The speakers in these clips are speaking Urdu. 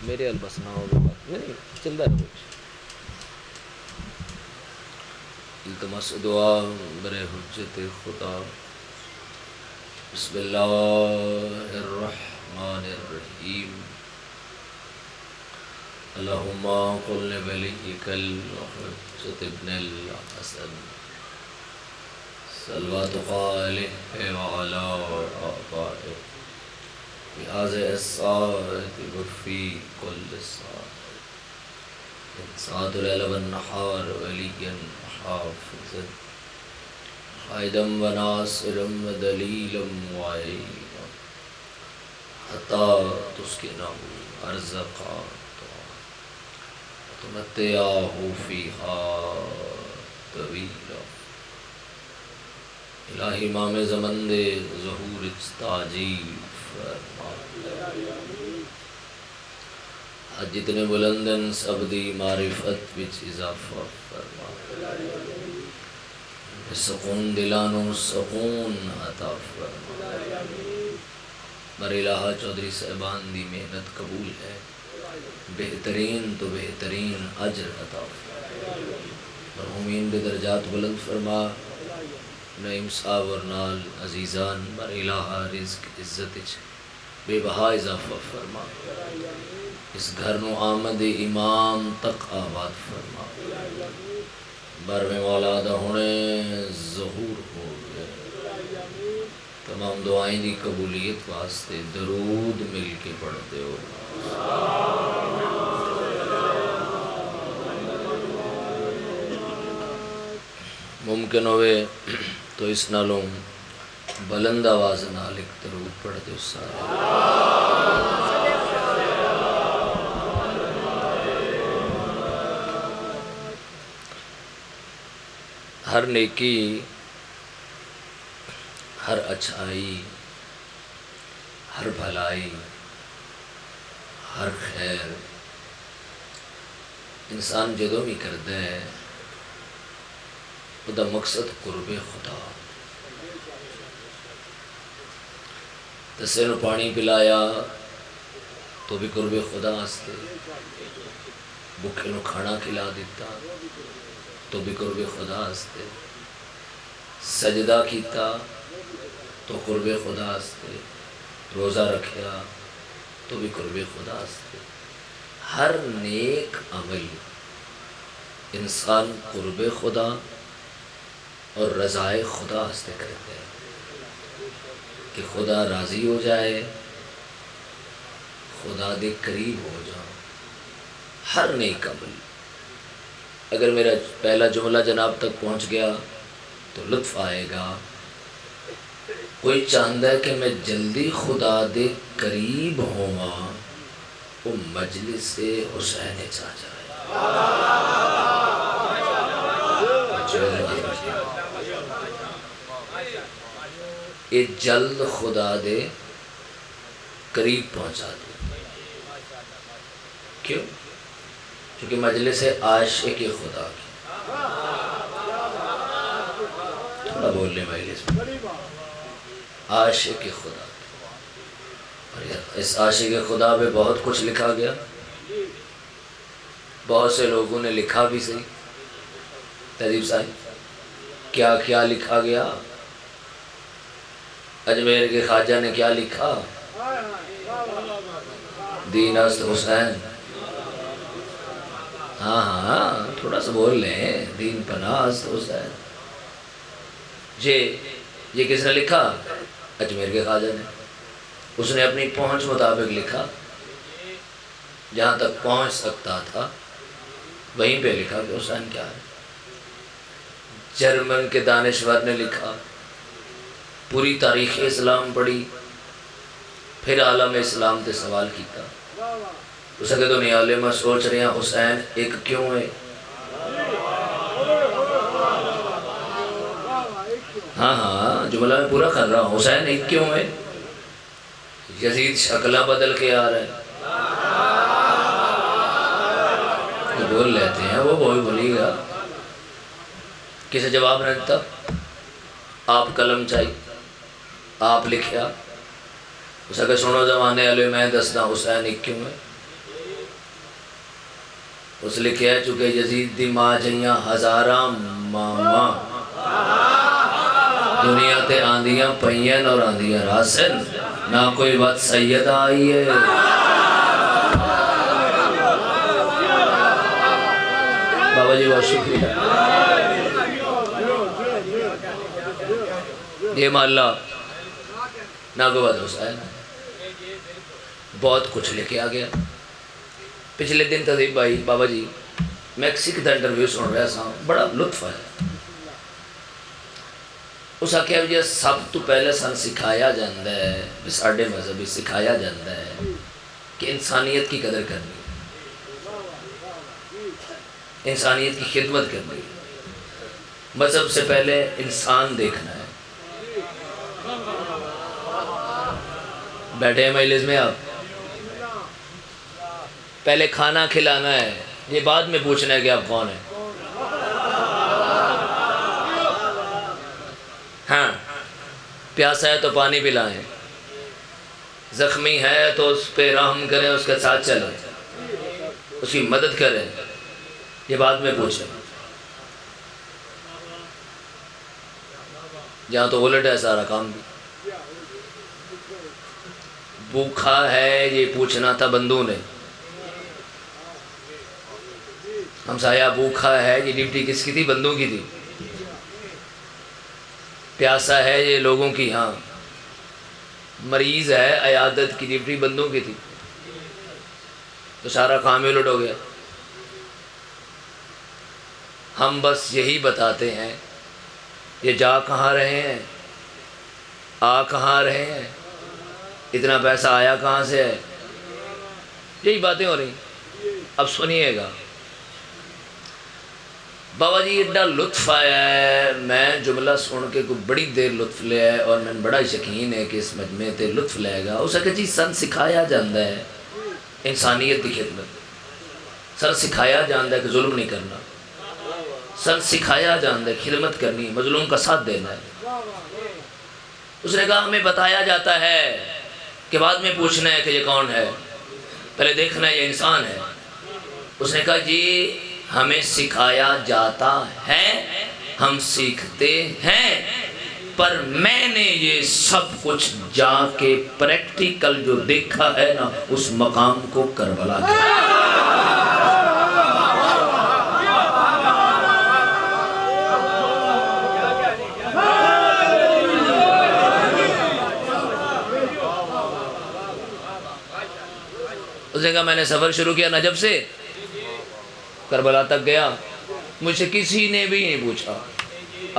میرے البس نہ ہوگا نہیں چلتا رہے التماس دعا برے حجت خدا بسم اللہ الرحمن الرحیم اللہم قل لولیک الحجت ابن الحسن صلوات علیہ وعلا آبائه بهذه الساعة وفي كل ساعة من ساعة الليل والنهار وليا حافظا قائدا وناصرا ودليلا وعينا حتى تسكنه أرزقا وتمتعه فيها طويلا الہی امام زمن دے ظہور تاجیل فرما آج جتنے بلندن سب دی معرفت وچ اضافہ فرما سکون دلانو سکون عطا فرما بر الہ چودھری صاحبان دی محنت قبول ہے بہترین تو بہترین اجر عطا فرما مرحومین بے درجات بلند فرما نعیم صاحب اور نال عزیزان بر الہ رزق عزت بے بہا اضافہ فرما اس گھر نو آمد امام تک آباد فرما بر میں مولا دا ہونے ظہور ہو گئے تمام دعائیں دی قبولیت واسطے درود مل کے پڑھتے ہو ممکن ہوئے تو اس نالوں بلند آواز نال ایک درود پڑھ دے سارے ہر نیکی ہر اچھائی ہر بھلائی ہر خیر انسان جدوں بھی کرتا ہے وہ مقصد قرب خدا تسے نو پانی پلایا تو بھی قرب خدا ہستے بھوکے نو کھانا کھلا دیتا تو بھی قرب خدا ہستے سجدہ کیتا تو قرب خدا ہستے روزہ رکھیا تو بھی قرب خدا ہستے ہر نیک عمل انسان قرب خدا اور رضائے خدا ہستے کرتے ہیں کہ خدا راضی ہو جائے خدا دے قریب ہو جاؤ ہر نیک عمل اگر میرا پہلا جملہ جناب تک پہنچ گیا تو لطف آئے گا کوئی چاہتا ہے کہ میں جلدی خدا دے قریب ہوا وہ مجلس حسین چاہ جائے یہ جلد خدا دے قریب پہنچا دے کیوں؟ کیونکہ مجلس عاشق خدا کی تھوڑا بولنے مجلس میں عاشق خدا کی اور اس عاشق خدا پہ بہت کچھ لکھا گیا بہت سے لوگوں نے لکھا بھی صحیح تہذیب صاحب کیا کیا لکھا گیا اجمیر کے خواجہ نے کیا لکھا دین است حسین ہاں تھوڑا سا بول لیں دین پناہ است حسین یہ کس نے لکھا اجمیر کے خواجہ نے اس نے اپنی پہنچ مطابق لکھا جہاں تک پہنچ سکتا تھا وہیں پہ لکھا کہ حسین کیا ہے جرمن کے دانشور نے لکھا پوری تاریخ اسلام پڑھی پھر عالم اسلام تے سوال کیتا اس کے تو نیالے میں سوچ رہے ہیں حسین ایک کیوں ہے ہاں جملہ میں پورا کر رہا ہوں حسین ایک کیوں ہے یزید شکلہ بدل کے آ رہا ہے تو بول لیتے ہیں وہ بولی گا کسے جواب نہیں دیتا آپ قلم چاہیے آپ لکھیا اسے کہ سنو زمانے علیہ میں دسنا حسین ایک کیوں ہے اس لکھیا چکے یزید دی ماں جیاں ہزاراں ماما دنیا تے آندیاں پئین اور آندیاں راسن نہ کوئی بات سید آئی ہے. بابا جی بہت شکریہ. یہ محلہ نہ کوئی بات رسا ہے بہت کچھ لے کے آ گیا. پچھلے دن تذیب بھائی بابا جی میکسک دا انٹرویو سن رہا سا بڑا لطف ہے. اس آکھیا بھی سب تو پہلے سن سکھایا جاندہ ہے ساڈے مذہبی سکھایا جاندہ ہے کہ انسانیت کی قدر کرنی انسانیت کی خدمت کرنی مذہب سے پہلے انسان دیکھنا ہے. بیٹھے ہیں مجلس میں آپ پہلے کھانا کھلانا ہے یہ بعد میں پوچھنا ہے کہ آپ کون ہیں. ہاں پیاسا ہے تو پانی پلائیں زخمی ہے تو اس پہ رحم کریں اس کے ساتھ چلیں اس کی مدد کریں یہ بعد میں پوچھیں. جہاں تو الٹ ہے سارا کام بھی. بھوکھا ہے یہ پوچھنا تھا بندوں نے. ہمسایہ بھوکھا ہے یہ ڈیوٹی کس کی تھی بندوں کی تھی. پیاسا ہے یہ لوگوں کی ہاں مریض ہے عیادت کی ڈیوٹی بندوں کی تھی. تو سارا کام الٹ ہو گیا. ہم بس یہی بتاتے ہیں یہ جا کہاں رہے ہیں آ کہاں رہے ہیں اتنا پیسہ آیا کہاں سے ہے یہی باتیں ہو رہی. اب سنیے گا بابا جی ایڈا لطف آیا ہے میں جملہ سن کے کوئی بڑی دیر لطف لیا ہے اور میں بڑا یقین ہے کہ اس مجمع تے لطف لے گا. اس کہ جی سن سکھایا جاندہ ہے انسانیت کی خدمت سن سکھایا جاندہ ہے کہ ظلم نہیں کرنا سن سکھایا جاندہ ہے خدمت کرنی مظلوم کا ساتھ دینا ہے. اس نے کہا ہمیں بتایا جاتا ہے کہ بعد میں پوچھنا ہے کہ یہ کون ہے پہلے دیکھنا ہے یہ انسان ہے. اس نے کہا جی ہمیں سکھایا جاتا ہے ہم سیکھتے ہیں پر میں نے یہ سب کچھ جا کے پریکٹیکل جو دیکھا ہے نا اس مقام کو کربلا کیا. اس نے کہا میں نے سفر شروع کیا نجف سے کربلا تک گیا مجھ سے کسی نے بھی نہیں پوچھا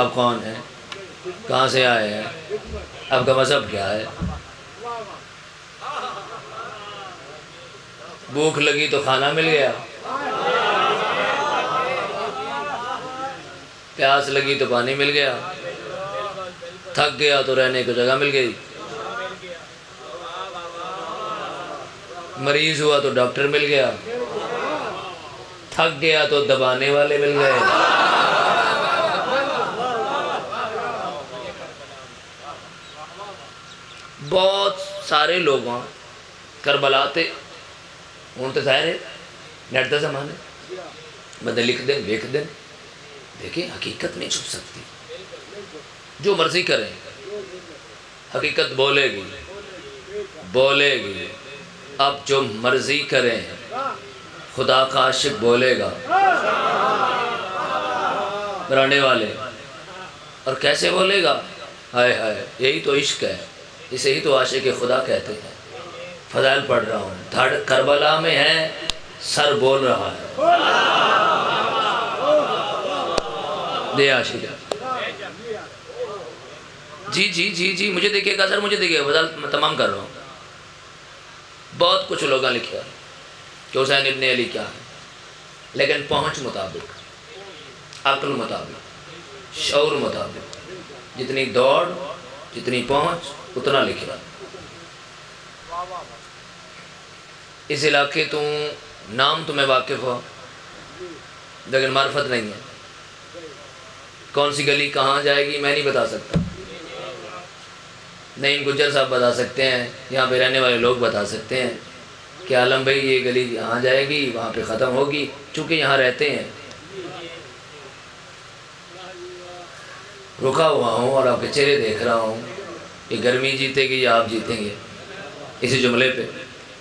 آپ کون ہیں کہاں سے آئے ہیں آپ کا مذہب کیا ہے. بھوک لگی تو کھانا مل گیا پیاس لگی تو پانی مل گیا تھک گیا تو رہنے کو جگہ مل گئی مریض ہوا تو ڈاکٹر مل گیا تھک گیا تو دبانے والے مل گئے. بہت سارے لوگ کربلا تے ہوں تو ظاہر ہے نیٹ دا زمانے بندے لکھ دیں لکھ دیں دیکھیں حقیقت نہیں چھپ سکتی جو مرضی کریں حقیقت بولے گی. اب جو مرضی کریں خدا کا عاشق بولے گا برانے والے اور کیسے بولے گا ہائے ہائے یہی تو عشق ہے اسے ہی تو عاشق خدا کہتے ہیں. فضائل پڑھ رہا ہوں دھڑ کربلا میں ہے سر بول رہا ہے دے عاشق جی مجھے دیکھیے گا سر مجھے دیکھیے گا فضائل میں تمام کر رہا ہوں. بہت کچھ لوگوں نے لکھا کہ حسین ابن علی کیا ہے لیکن پہنچ مطابق عقل مطابق شعور مطابق جتنی دوڑ جتنی پہنچ اتنا لکھا. اس علاقے تو نام تمہیں واقف ہو لیکن معرفت نہیں ہے کون سی گلی کہاں جائے گی میں نہیں بتا سکتا. نعیم گجر صاحب بتا سکتے ہیں یہاں پہ رہنے والے لوگ بتا سکتے ہیں کہ عالم بھائی یہ گلی یہاں جائے گی وہاں پہ ختم ہوگی چونکہ یہاں رہتے ہیں، رکا ہوا ہوں اور آپ کے چہرے دیکھ رہا ہوں کہ گرمی جیتے گی یا آپ جیتیں گے اسی جملے پہ۔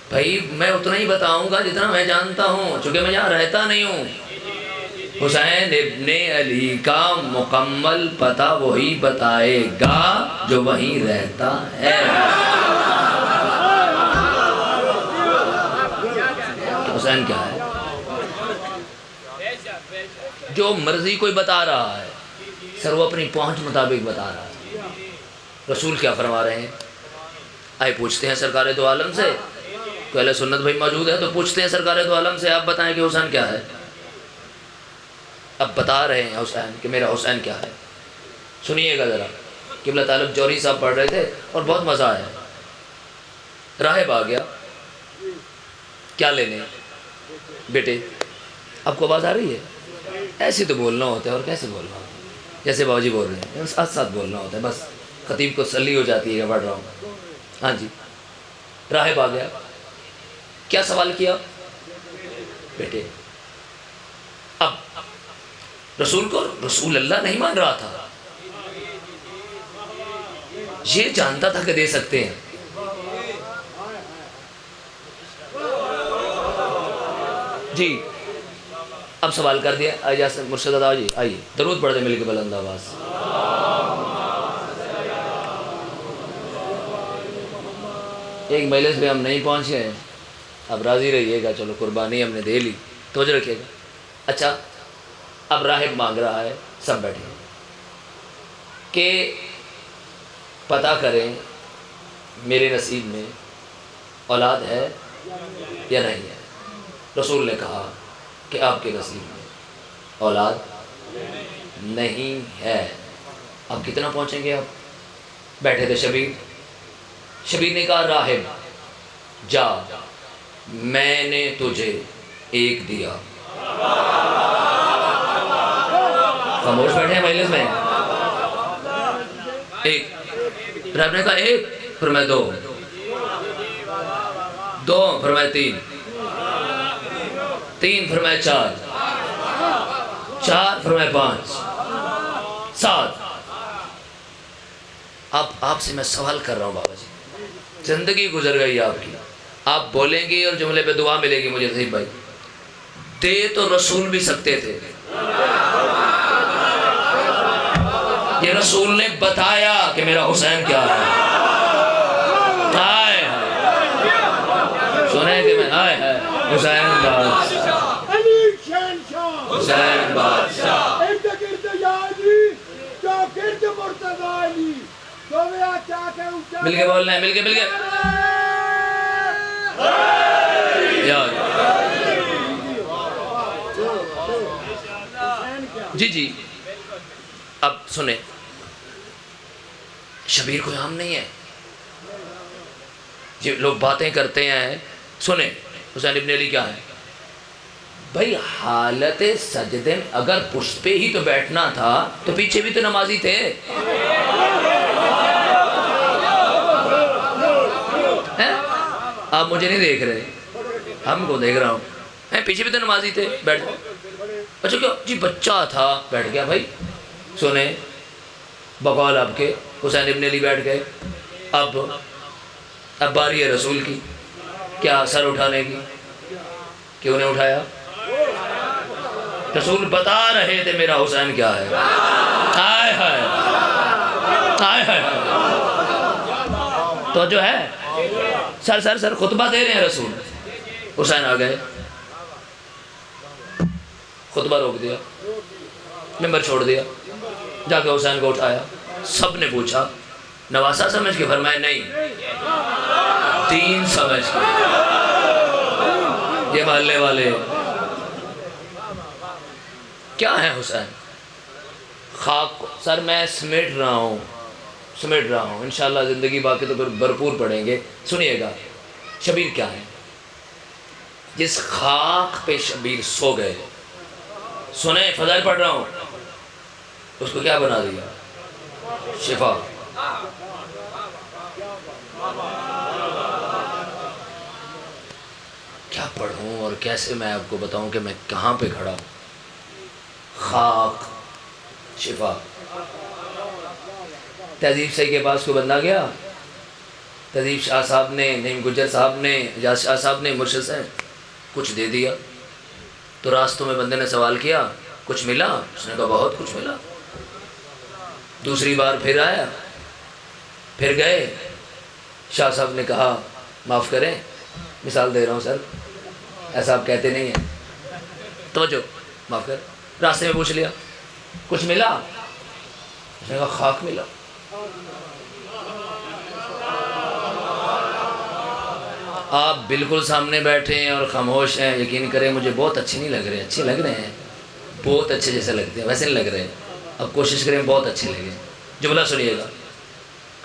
بھائی میں اتنا ہی بتاؤں گا جتنا میں جانتا ہوں، چونکہ میں یہاں رہتا نہیں ہوں۔ حسین ابن علی کا مکمل پتہ وہی بتائے گا جو وہیں رہتا ہے۔ حسین کیا ہے؟ جو مرضی کوئی بتا رہا ہے سر، وہ اپنی پہنچ مطابق بتا رہا ہے۔ رسول کیا فرما رہے ہیں؟ آئے پوچھتے ہیں سرکار دو عالم سے، تو اہل سنت بھائی موجود ہے تو پوچھتے ہیں سرکار دو عالم سے، آپ بتائیں کہ حسین کیا ہے؟ اب بتا رہے ہیں حسین کہ میرا حسین کیا ہے۔ سنیے گا ذرا، قبلہ طالب جوہری صاحب پڑھ رہے تھے اور بہت مزہ آیا۔ راہب آ گیا، کیا لینے؟ بیٹے آپ کو آواز آ رہی ہے؟ ایسے تو بولنا ہوتا ہے، اور کیسے بولنا ہوتا ہے؟ جیسے باجی بول رہے ہیں ساتھ ساتھ بولنا ہوتا ہے، بس خطیب کو تسلی ہو جاتی ہے کہ پڑھ رہا ہوں۔ ہاں جی، راہب آ گیا، کیا سوال کیا؟ بیٹے اب رسول کو رسول اللہ نہیں مان رہا تھا، یہ جانتا تھا کہ دے سکتے ہیں۔ جی اب سوال کر دیا، آئیے مرشد ادا جی، آئیے درود پڑھ دیں مل کے بلند آواز۔ ایک مجلس میں ہم نہیں پہنچے ہیں، اب راضی رہیے گا، چلو قربانی ہم نے دے لی، توجہ رکھیے گا۔ اچھا اب راہب مانگ رہا ہے، سب بیٹھے کہ پتہ کریں میرے نصیب میں اولاد ہے یا نہیں ہے۔ رسول نے کہا کہ آپ کے نصیب میں اولاد نہیں ہے۔ اب کتنا پہنچیں گے آپ؟ بیٹھے تھے شبیر نے کہا راہب جا، میں نے تجھے ایک دیا۔ خاموش بیٹھے ہیں مجلس میں، ایک راہب نے کہا ایک، فرمایا دو، دو فرمایا تین، تین فرمایا چار، چار فرمایا پانچ، سات۔ اب آپ سے میں سوال کر رہا ہوں بابا جی، زندگی گزر گئی آپ کی، آپ بولیں گے اور جملے پہ دعا ملے گی مجھے صحیح بھائی، دے تو رسول بھی سکتے تھے، یہ رسول نے بتایا کہ میرا حسین کیا ہے۔ آئے سنیں کہ میں آئے ہے حسین بادشاہ، حسین بادشاہ، مل کے بولنا ہے، مل کے جی جی۔ اب سنیں، شبیر کوئی عام نہیں ہے، یہ لوگ باتیں کرتے ہیں۔ سنیں حسین ابن علی کیا ہے بھائی؟ حالت سجدے میں اگر پشت پہ ہی تو بیٹھنا تھا تو پیچھے بھی تو نمازی تھے، آپ مجھے نہیں دیکھ رہے، ہم کو دیکھ رہا ہوں، پیچھے بھی تو نمازی تھے، بیٹھ اچھا کیا جی بچہ تھا بیٹھ گیا بھائی۔ سنیں بقول آپ کے حسین ابن علی بیٹھ گئے، اب باری ہے رسول کی، کیا سر اٹھانے کی؟ کیوں نے اٹھایا؟ رسول بتا رہے تھے میرا حسین کیا ہے۔ آئے ہائے آئے ہائے، تو جو ہے سر خطبہ دے رہے ہیں رسول، حسین آ گئے، خطبہ روک دیا، ممبر چھوڑ دیا، جا کے حسین کو اٹھایا، سب نے پوچھا نواسا سمجھ کے؟ فرمایا نہیں، دین سمجھ کے۔ یہ محلے والے کیا ہے حسین؟ خاک سر میں سمیٹ رہا ہوں، انشاءاللہ زندگی باقی تو بھرپور پڑھیں گے۔ سنیے گا شبیر کیا ہے؟ جس خاک پہ شبیر سو گئے، سنیں فضائل پڑھ رہا ہوں، اس کو کیا بنا دیا؟ شفا۔ کیا کیا پڑھوں اور کیسے میں آپ کو بتاؤں کہ میں کہاں پہ کھڑا ہوں. خاک شفا. تہذیب صاحب کے پاس کوئی بندہ گیا, تہذیب شاہ صاحب نے, نعیم گجر صاحب نے, اجاز شاہ صاحب نے, مرشد صاحب کچھ دے دیا. تو راستوں میں بندے نے سوال کیا کچھ ملا؟ اس نے کہا بہت کچھ ملا. دوسری بار پھر آیا, پھر گئے. شاہ صاحب نے کہا معاف کریں, مثال دے رہا ہوں سر, ایسا آپ کہتے نہیں ہیں, توجہ معاف کر. راستے میں پوچھ لیا کچھ ملا؟ اس نے کہا خاک ملا. آپ بالکل سامنے بیٹھے ہیں اور خاموش ہیں, یقین کریں مجھے بہت اچھے نہیں لگ رہے. اچھے لگ رہے ہیں, بہت اچھے جیسے لگتے ہیں ویسے نہیں لگ رہے. اب کوشش کریں بہت اچھے لگے. جملہ سنیے گا.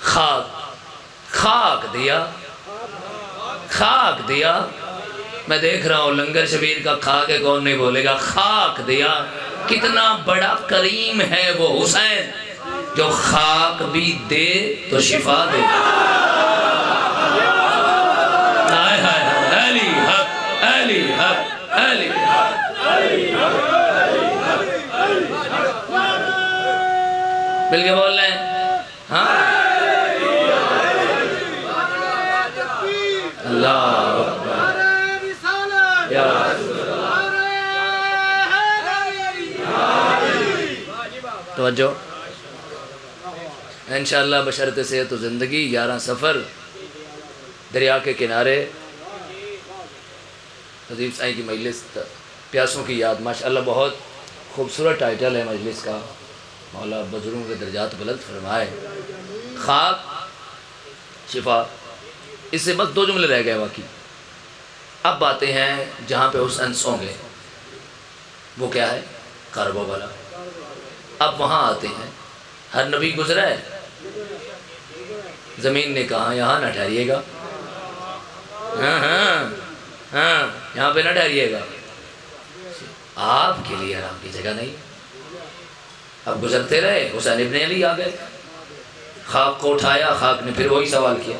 خاک, خاک دیا, خاک دیا. میں دیکھ رہا ہوں لنگر شبیر کا کھا کے کون نہیں بولے گا. خاک دیا. کتنا بڑا کریم ہے وہ حسین جو خاک بھی دے تو شفا دے. علی حق, علی حق, علی حق. مل کے بول رہے ہیں ہاں. اللہ توجہ. انشاءاللہ بشرط صحت و زندگی 11 سفر دریا کے کنارے عظیم سائیں کی مجلس پیاسوں کی یاد. ماشاءاللہ بہت خوبصورت ٹائٹل ہے مجلس کا. مولا بزرگوں کے درجات بلند فرمائے. خاک شفا, اس سے بس 2 جملے رہ گئے باقی. اب آتے ہیں جہاں پہ حسین سو گئے, وہ کیا ہے؟ کربلا. اب وہاں آتے ہیں. ہر نبی گزرا ہے, زمین نے کہا یہاں نہ ٹھہریے گا, ہاں ہاں ہاں یہاں پہ نہ ٹھہریے گا, آپ کے لیے آرام کی جگہ نہیں. اب گزرتے رہے, حسین ابن علی آ گئے. خاک کو اٹھایا, خاک نے پھر وہی سوال کیا.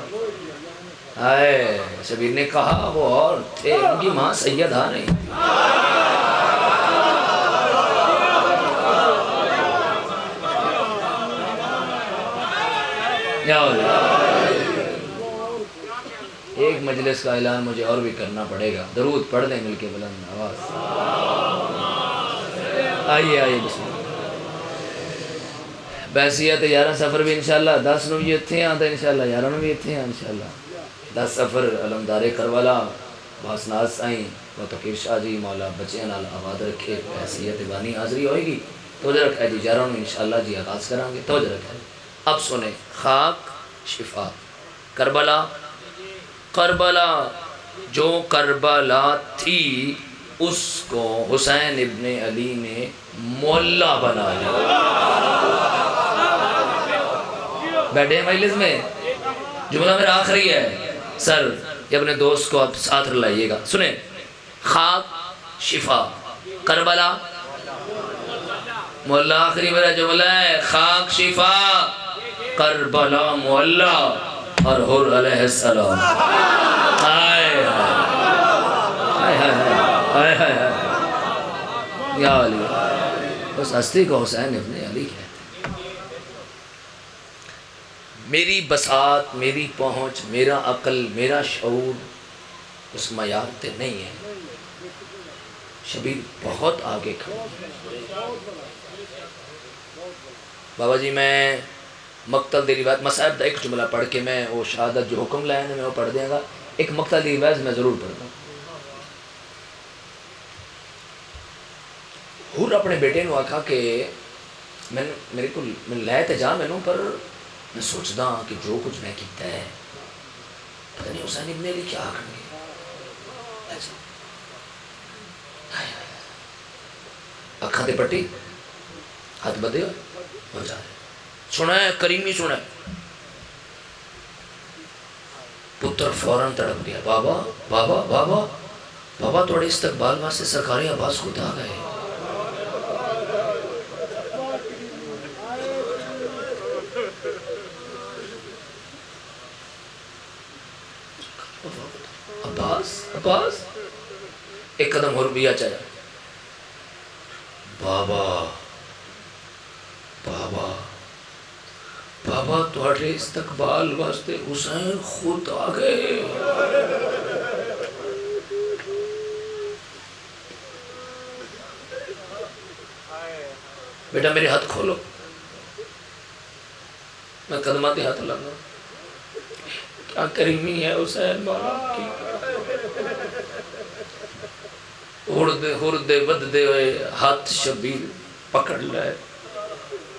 آئے شبیر نے کہا وہ اور تھے, ان کی ماں سیدہ نہیں. ایک مجلس کا اعلان مجھے اور بھی کرنا پڑے گا. درود پڑھ دیں مل کے بلند آواز. آئیے آئیے بسم اللہ. بحثیت 11 سفر بھی انشاءاللہ 10 نو بھی اتھے آتا ہے, انشاءاللہ 11 نو بھی اتھے ہیں انشاءاللہ. 10 سفر علمدار کربلا باسناز سائیں و تقیر شاہ جی مولا بچے نال آباد رکھے. بحثیت بانی حاضری ہوئے گی. توجہ رکھا جی 11 نو انشاءاللہ جی آغاز کریں گے. توجہ رکھا جی. اب سنیں. خاک شفا. کربلا, کربلا جو کربلا تھی اس کو حسین ابن علی نے مولا بنایا. بیٹھے مجلس میں, جملہ میرا آخری ہے سر, یہ اپنے دوست کو آپ ساتھ لائیے گا. سنیں. خاک شفا, کربلا مولا. آخری میرا جملہ ہے. خاک شفا, کربلا مولا اور حر علیہ السلام. آئے آئے آئے یا علی. اس ہستی کو حسین ابن علی کہتے ہیں. میری بساط, میری پہنچ, میرا عقل, میرا شعور اس معیار تے نہیں ہے. شبیر بہت آگے کھڑا. بابا جی میں مقتل دی روایت مصاحب دا ایک جملہ پڑھ کے میں وہ شہادت جو حکم لائے میں وہ پڑھ دیں گا. ایک مقتل دی روایت میں ضرور پڑھتا ہوں. حر اپنے بیٹے نے آکھا کہ میرے کو لے تے جا مینوں, پر میں سوچدا ہوں کہ جو کچھ میں کیتا ہے پتہ نہیں حسین ابن علی کیا آکھن گے. اکھاں تے پٹی, ہاتھ بدے ہو جا رہے. سنا ہے کریمی, سنا ہے. پتر فوراں تڑپ گیا. بابا بابا بابا بابا توڑے استقبال واسطے سرکار عباس خود آ گئے. عباس عباس ایک قدم اور بھی چاہیا بابا بابا بابا تھوڑے استقبال واسطے حسین خود آ گئے. بیٹا میرے ہاتھ کھولو. میں قدمات ہاتھ لگا. کیا کریمی ہے حسین مولا کی. اڑدے وددے ہوئے ہاتھ شبیر پکڑ لائے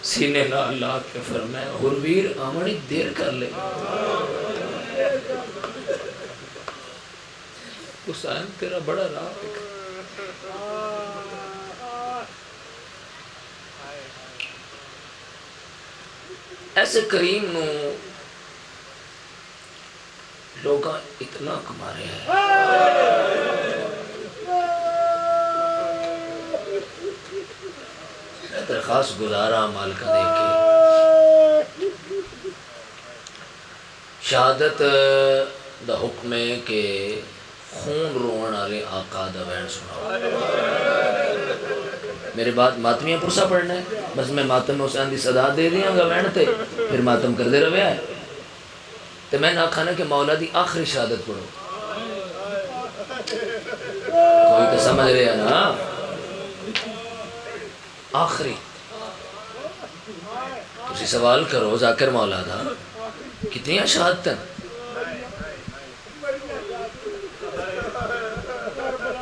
سینے نہ لا کے فرمایا حرویر آمنی دیر کر لے. حسین تیرا بڑا راہ ہے. ایسے کریم نو لوگاں اتنا کما رہے ہیں. میں درخواست گزارا مالکہ دے کے شہادت دا حکم ہے کہ خون روان والے آقا دا وین سناؤ. میرے بعد ماتمیاں پرسا پڑھنا ہے. بس میں ماتم حسین دی صدا دے دیا گا وین تے پھر ماتم کر دے رویا ہے. تو میں نہ کھانا کہ مولا دی آخری شہادت پڑھو. کوئی تو سمجھ رہے ہیں نا آخری. تسی سوال کرو ذاکر مولا دا کتنی شہادتیں.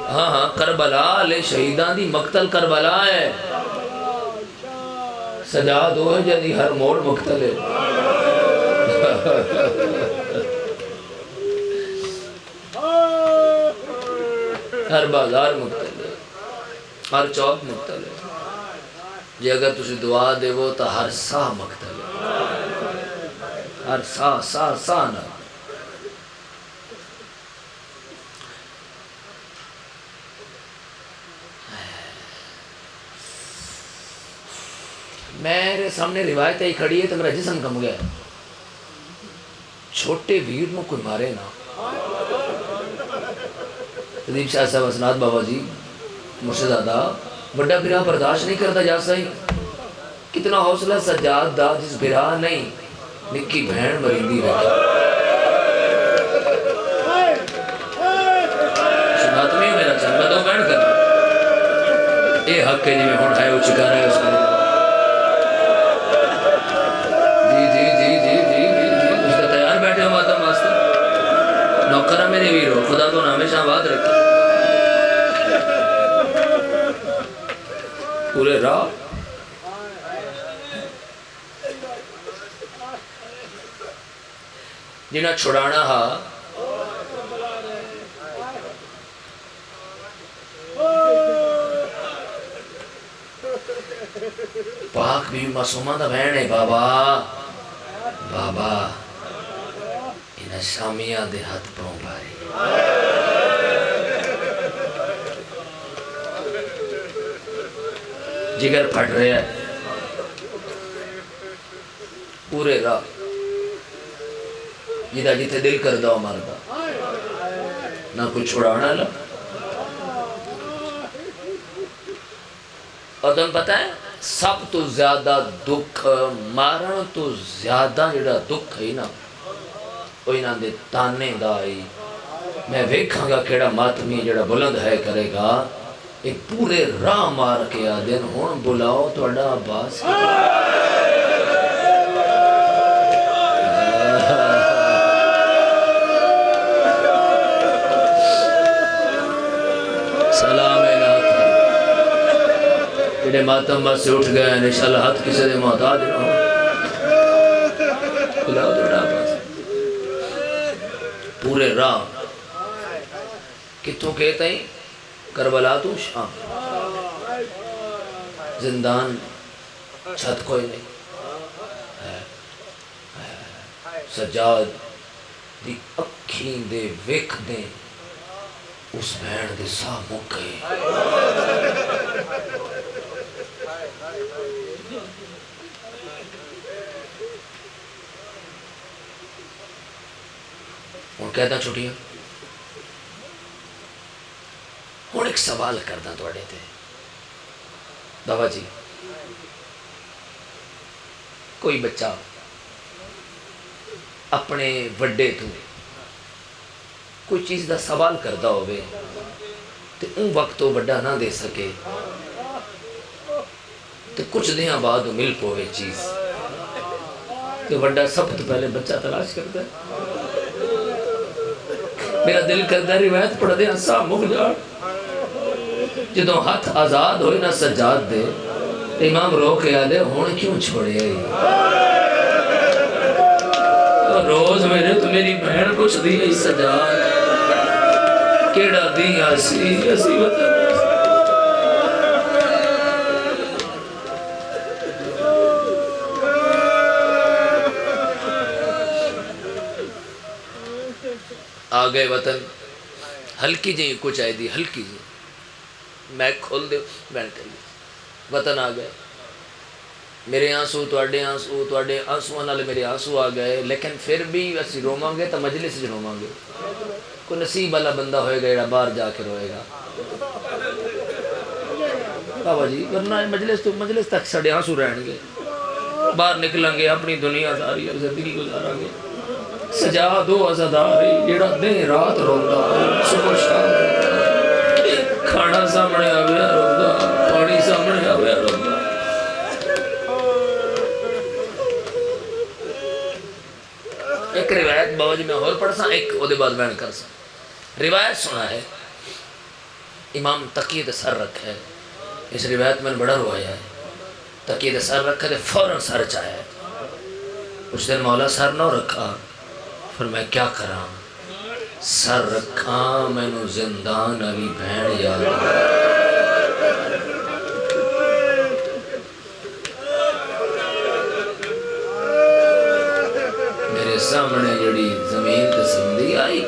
ہاں کربلا لے شہیدان دی مقتل کربلا ہے. سجاد ہو ہے جدی ہر موڑ مقتل ہے. ہر بازار مقتل ہے. ہر چوک مقتل ہے. جی اگر تسی دعا دے وہ تو ہر سا مقتل ہے. ہر سا نہ. میرے سامنے روایت ہی کھڑی ہے تو میرا جسم کم گیا. چھوٹے ویر نو کوئی مارے نا. تدیب شاہ صاحب اسناد بابا جی مرشد آدھا بڑا بھرا برداشت نہیں کرتا جا سائی. کتنا حوصلہ سجاد دا جس بھرا نہیں نکی بہن مریندی رہا. سنات میں میرا چل میں تو بہن کرنا اے حق ہے جی میں ہون آئے ہو چکا رہے اس کا. نوکرہ میرے ویرو خدا تو ہمیشہ آباد رکھے. پورے راہ جنہاں چھڑانا ہا پاک بھی معصومہ دا بہن ہے. بابا بابا انہاں شامیہ دے ہاتھ پاؤں بھاری. جگر پھٹ رہے ہیں پورے راہ. جدہ جتے دل کر دو مردہ نہ کچھ چھڑانا لگ. اور تم پتہ ہے سب تو زیادہ دکھ مارن تو زیادہ جڑا دکھ ہے نا وہ انہاں دے تانے دا آئی. میں ویکھاں گا کیڑا ماتمی جڑا بلند ہے کرے گا ایک پورے راہ مار کے آدھین ہون بلاؤ تو اڈا عباس. سلام علیکم. جڑے ماتم بس سے اٹھ گئے انشاءاللہ ہاتھ کسے دے محتاج نہ ہو. بلاؤ تو اڈا عباس. پورے راہ کتوں کہتا ہی کربلا تو شام. زندان چھت کوئی نہیں. سجاد دی اکھیں دے ویکھ دیں اس بہن دے ساہ مک گئے. اور کہتا چھوٹیاں ہوں ایک ایک سوال کرنا تھوڑے تے بابا جی، کوئی بچہ اپنے وڈے تو کوئی چیز دا سوال کرتا ہوئے تو ان وقت تو وڈا نہ دے سکے تو کچھ دیاں بعد مل پوے چیز تو وڈا سب تو پہلے بچہ تلاش کرتا ہے۔ میرا دل کرتا ہے روایت پڑھ دے سا مک جا، جدوں ہاتھ آزاد ہوئے نہ سجاد دے، امام رو کے آدھے ہون کیوں چھوڑے آئی؟ روز میرے تو میری بہن کچھ دی ہے سجاد، کیڑا دی آسی وطن آگئے وطن ہلکی جی کچھ آئی دی، ہلکی جی میک کھول دے بین کر لی، وطن آگئے میرے آنسو توڑے آنسو توڑے آنسو نالے میرے آنسو آگئے، لیکن پھر بھی اسی روماں گے تو مجلس جو روماں گے، کوئی نصیب والا بندہ ہوئے گا جڑا باہر جا کے روئے گا بابا جی، ورنہ مجلس تک سڑے آنسو رہن گے، باہر نکلیں گے اپنی دنیا ساری زندگی گزارا گے۔ سجاد و عزاداری جڑا دن رات روندہ صبح شام کھانا سامنے آویا روندہ پانی سامنے آویا روندہ۔ ایک روایت بابا جی میں اور پڑھ سا، ایک او دے بعد بیان کر سا۔ روایت سنا ہے امام تقی دے سر رکھے، اس روایت میں بڑا روایا ہے، تقی دے سر رکھے دے فوراں سر چاہے، اس دن مولا سر نہ رکھا، پھر میں کیا کراں، سر رکھاں میں نو زندان علی بہن یاد میرے سامنے جڑی زمین تے سمندی آئی۔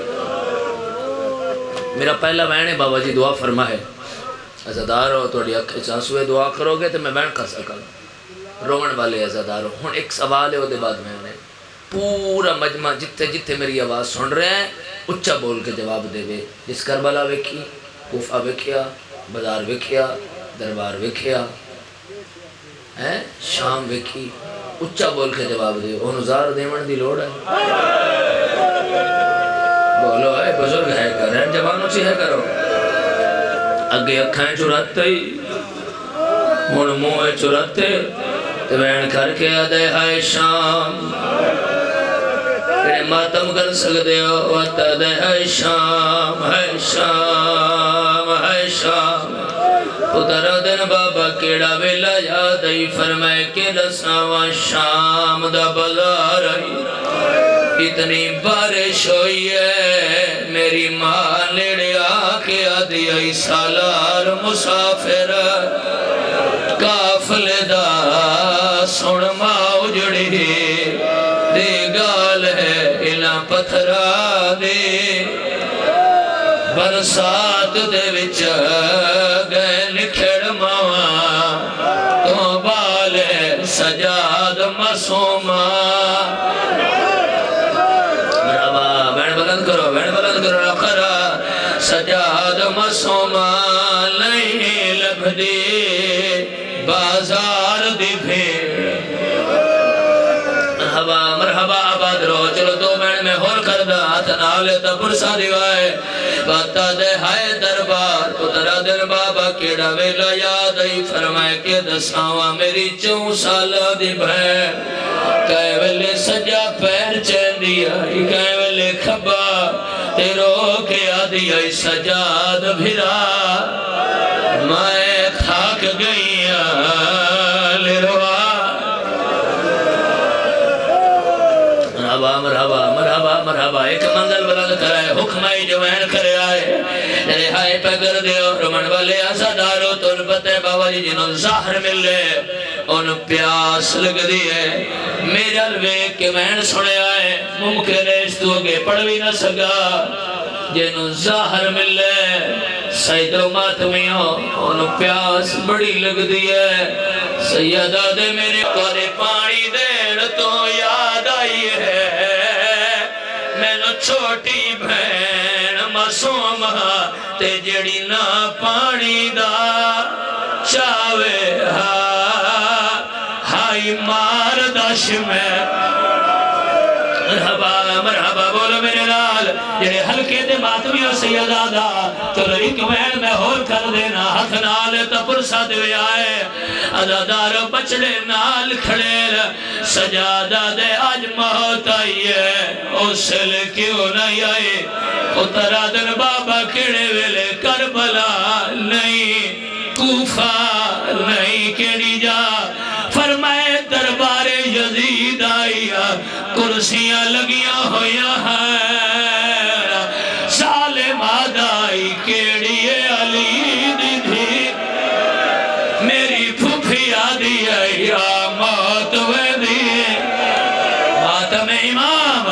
میرا پہلا بہن ہے بابا جی دعا فرما ہے، عزادار ہو توڑی اکھے چانسوے دعا کرو گے تو میں بہن کر سکا، رومن والے عزادار ہو۔ ہون ایک سوال ہے وہ دے بعد میں نے پورا مجمع جتھے جتھے میری آواز سن رہے ہیں اچھا بول کے جواب دے وے، جس کربلا ویکھی، کوفہ ویکھیا، بازار ویکھیا، دربار ویکھیا، شام ویکھی، اچھا بول کے جواب دے، وہ نظار دیمن دی لوڑ ہے۔ بولو اے بزرگ ہے کر ہیں جوانوں سے ہے کرو، اگے اکھائیں چراتے ہی من موہ چراتے تو بین کر کے آدھے ہائے شام تیرے ماتم کر سکتے ہو وقت آدھے ہائے شام ہائے شام ہائے شام۔ پترہ دن بابا کیڑا ویلا یاد آئی، فرمائے کہ دساواں شام دا بازار آئی، اتنی بارش ہوئی ہے میری ماں نیڑے آکے آدھی آئی سالار مسافر قافلے دا سن ماں اجڑی دے گال ہے الہ پتھرا دے، برسات دے وچ گئے نکھڑ ماں تو بالے سجاد مسوما۔ مرحبا بین بلند کرو رخرا، سجاد مسوما نہیں لب دی بازار دی بھیڑ۔ مرحبا آباد رو، چلو دو بین میں ہور کردہ ہاتھ نالے تا پرسا دیوائے، بتا دے ہائے دربار پترہ دن بابا کیڑا ویلا یاد آئی، فرمائے کہ دساواں میری 4 سالہ دی بہن، کہے ویلے سجا پیر چین دیا، کہے ویلے کھبا تیرو کے آدھی آئی سجاد بھرا، میں تھاک گئیاں لروا۔ مرحبا ایک منزل بلند کرائے، حکمائی جوین کرے آئے، رہائی پگر دیو رمن والے عزادارو تن پتے بابا جی جنہوں ظاہر ملے ان پیاس لگ دیئے، میرے الوے کے مہن سنے آئے، ممکن ہے اس تو کے پڑھ بھی نہ سکا، جنہوں ظاہر ملے سید و ماتمیوں ان پیاس بڑی لگ دیئے، سیدہ دے میرے کارے پانی دین تو یاد آئی ہے، میں نو چھوٹی بہن معصوم تے جڑی نہ پانی دا چاوے ہائی مار دش میں مرحبا مرحبا بولو میرے لال جڑے ہلکے دے ماتمی اور سیدادہ چلو ایک وین میں ہور کر دینا ہاتھ نال تپر ساتھ ہوئے آئے عزادار بچڑے نال کھڑے سجادہ دے آج موت آئی ہے اوسل کیوں نہیں آئے اترا دن بابا کھڑے ویلے کربلا نہیں کوفہ نہیں کیڑی جا فرمائے دربار یزید آئیا کرسیاں لگیاں ہویا ہیں ظالم آدائی کیڑی علی دی دھی میری پھوپھی آدھی آئیا موت وے دی ماتم امام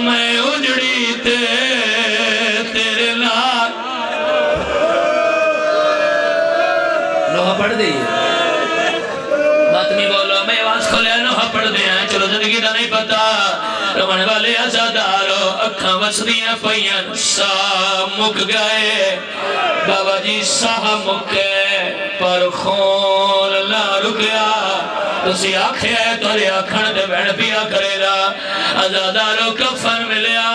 میں اجڑی تیرے لال لوہا پڑھ دیئے ماتمی بولو میں آواز کھولے نوہا پڑھ دیا چلو زندگی دا نہیں پتا روانے والے عزادارو اکھاں وسدیاں پئیاں سا مک گئے بابا جی سا مکے پر خون نہ رکیا تسی آکھے تولے آکھن دے بین پیا کرے دا عزادارو کفن ملیا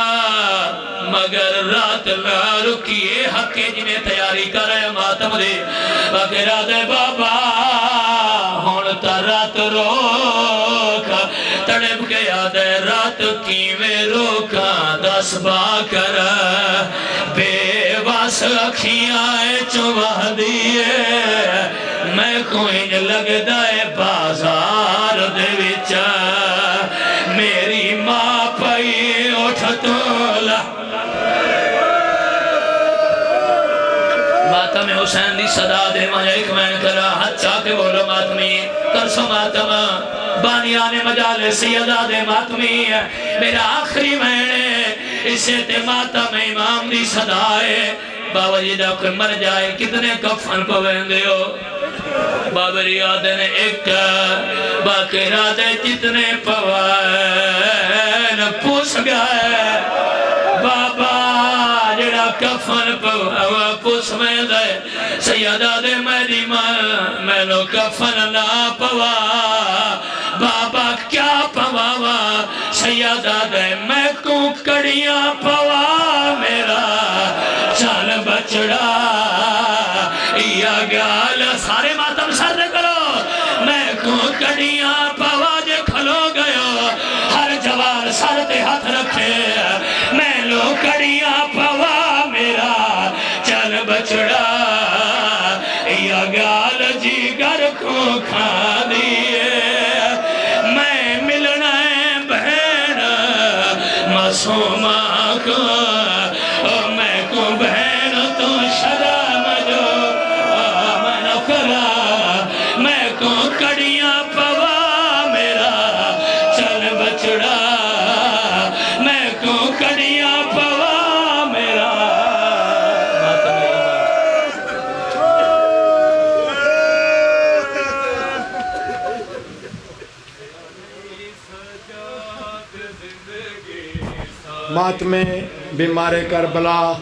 مگر رات نہ رکیے حقے جنہیں تیاری کرے ماتم دے باقی رات بابا ہون تا رات روکا تڑپ گیا دے رات کی میں روکا دس با کر بے واس اکھیاں چوہ دیئے میں کوئی لگ دائے بازار دے وچا میری ماں پئی اٹھ تولا ماتم حسین دی صدا دے مجھے ایک میں کرا ہاتھ چاہتے بولو ماتمی ترسو ماتم بانیان مجال سیدہ دے ماتمی میرا آخری مہینے اسے تے ماتم امام دی صدا ہے بابا جی دا کوئی مر جائے کتنے کفن پوین دیو بابا جی آدھے نے ایک باقی رادے جتنے پوین پوس گئے بابا جڑا کفن پوس میں دے سیدہ دے میری میں نو کفن نہ پوا بابا کیا پوا سیدہ دے میں کو کڑیاں پوا میرا چال بچڑا یا گال سارے ماتم سر کرو میں کو کڑیاں پوا جے کھلو گئے ہر جوار سر تے ہاتھ رکھے میں لو کڑیاں پوا میرا چل بچڑا یا گال جیگر کو کھا دیئے میں ملنا ہے بہن معصومہ کو میں کو بہن تو شرم جو میں نہ کرا میں کو کڑیاں پوا میرا چل بچڑا میں کو کڑیاں پوا میرا ماتم بیمار کربلا